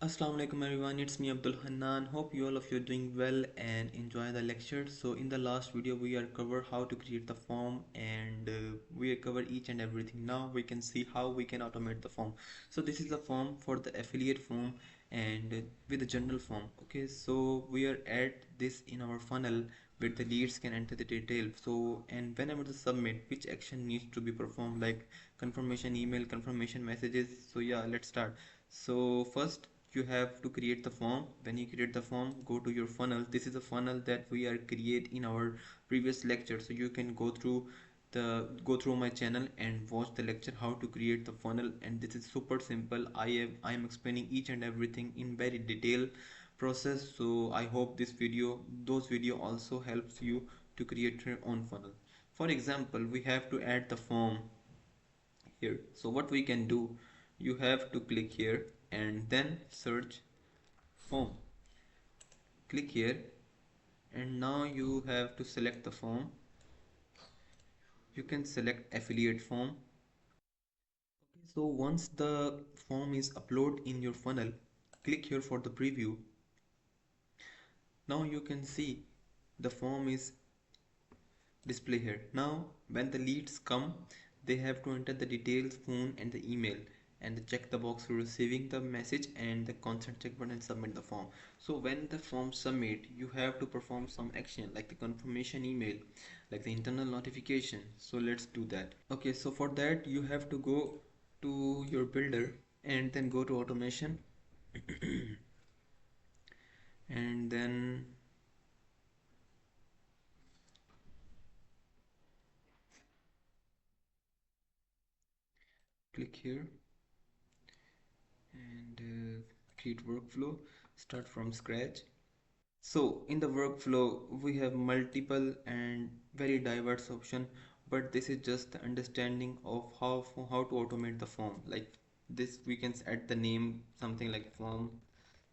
Assalamu alaikum everyone, it's me Abdul Hanan. Hope you all of you are doing well and enjoy the lecture. So in the last video we are cover how to create the form and we cover each and everything. Now we can see how we can automate the form. So this is the form for the affiliate form and with the general form. Okay, so we are add this in our funnel where the leads can enter the detail. So and whenever the submit, which action needs to be performed, like confirmation email, confirmation messages. So yeah, let's start. So first you have to create the form. When you create the form, go to your funnel. This is a funnel that we are create in our previous lecture, so you can go through my channel and watch the lecture how to create the funnel, and this is super simple. I am explaining each and everything in very detailed process. So I hope those video also helps you to create your own funnel. For example, we have to add the form here. So what we can do, you have to click here and then search form. Click here and now you have to select the form. You can select affiliate form. Okay, so once the form is uploaded in your funnel, click here for the preview. Now you can see the form is display here. Now when the leads come, they have to enter the details, phone and the email, and check the box for receiving the message and the consent check button and submit the form. So when the form submit, you have to perform some action like the confirmation email, like the internal notification. So let's do that. Okay, so for that you have to go to your builder and then go to automation and then click here and create workflow, start from scratch. So in the workflow we have multiple and very diverse option, but this is just the understanding of how to automate the form. Like this we can add the name, something like form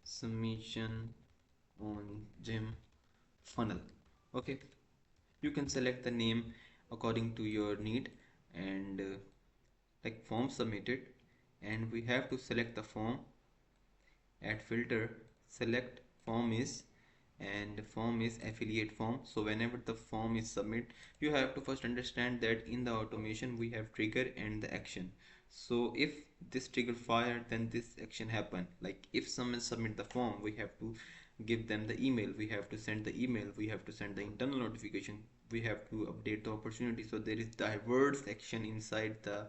submission on gym funnel. Okay, you can select the name according to your need and like form submitted, and we have to select the form, add filter, select form is, and form is affiliate form. So whenever the form is submit, you have to first understand that in the automation we have trigger and the action. So if this trigger fire, then this action happen. Like if someone submit the form, we have to give them the email, we have to send the email, we have to send the internal notification, we have to update the opportunity. So there is diverse action inside the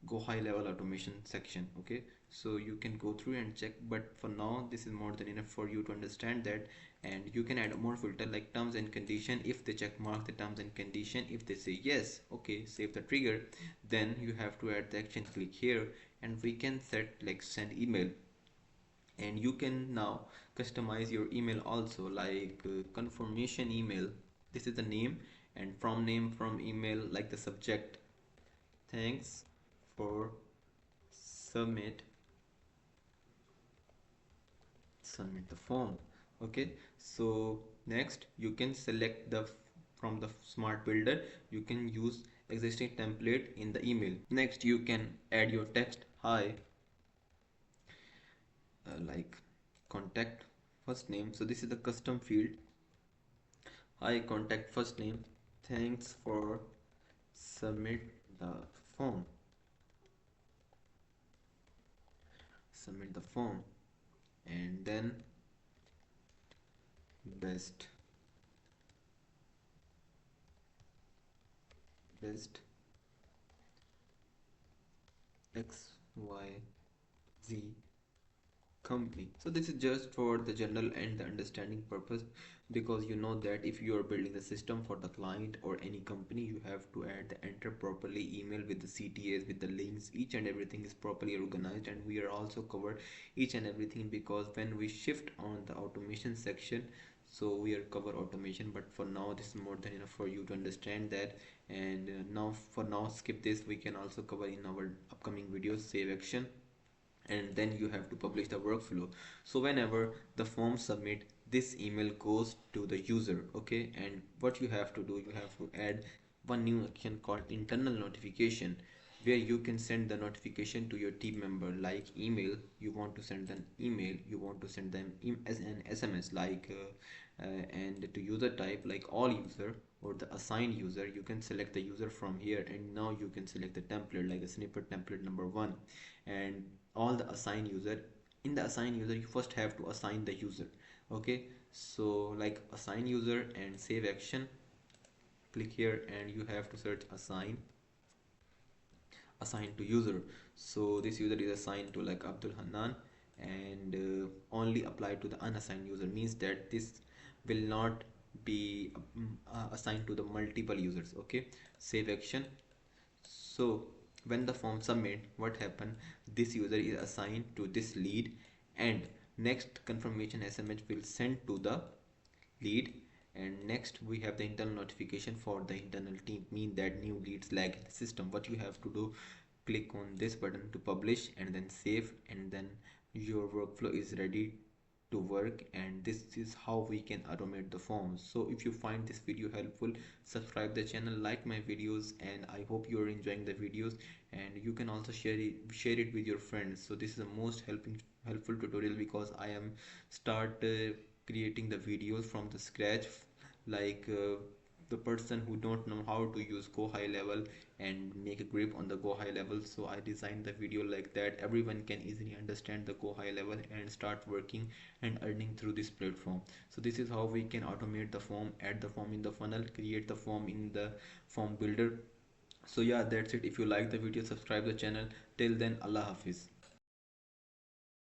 GoHighLevel automation section. Okay, so you can go through and check, but for now this is more than enough for you to understand that. And you can add more filter like terms and condition. If they check mark the terms and condition, if they say yes, okay, save the trigger, then you have to add the action. Click here and we can set like send email, and you can now customize your email also, like confirmation email. This is the name, and from name, from email, like the subject, thanks for submit submit the form. Okay, so next you can select the from the smart builder, you can use existing template in the email. Next you can add your text. Hi, like contact first name. So this is the custom field. Hi, contact first name, thanks for submit the form. Submit the form, and then best best XYZ company. So this is just for the general and the understanding purpose, because you know that if you are building the system for the client or any company, you have to add the enter properly email with the CTAs, with the links, each and everything is properly organized. And we are also covered each and everything, because when we shift on the automation section, so we are cover automation. But for now this is more than enough for you to understand that. And now for now skip this, we can also cover in our upcoming videos. Save action, and then you have to publish the workflow. So whenever the form submit, this email goes to the user. Okay, and what you have to do, you have to add one new action called internal notification. where you can send the notification to your team member, like email. You want to send an email, you want to send them as an SMS, like and to user type like all user or the assigned user. You can select the user from here, and now you can select the template like a snippet template number one, and all the assigned user. In the assign user, you first have to assign the user. Okay, so like assign user and save action. Click here and you have to search assigned to user. So this user is assigned to like Abdul Hanan, and only apply to the unassigned user, means that this will not be assigned to the multiple users. Okay, save action. So when the form submit, what happen, this user is assigned to this lead, and next confirmation SMS will send to the lead. And next we have the internal notification for the internal team, mean that new leads lag in the system. What you have to do, click on this button to publish and then save, and then your workflow is ready to work. And this is how we can automate the forms. So if you find this video helpful, subscribe the channel, like my videos, and I hope you are enjoying the videos. And you can also share it with your friends. So this is the most helpful tutorial, because I am start creating the videos from the scratch, like the person who don't know how to use Go High Level and make a grip on the Go High Level. So I designed the video like that everyone can easily understand the Go High Level and start working and earning through this platform. So this is how we can automate the form, add the form in the funnel, create the form in the form builder. So yeah, that's it. If you like the video, subscribe the channel. Till then, Allah Hafiz.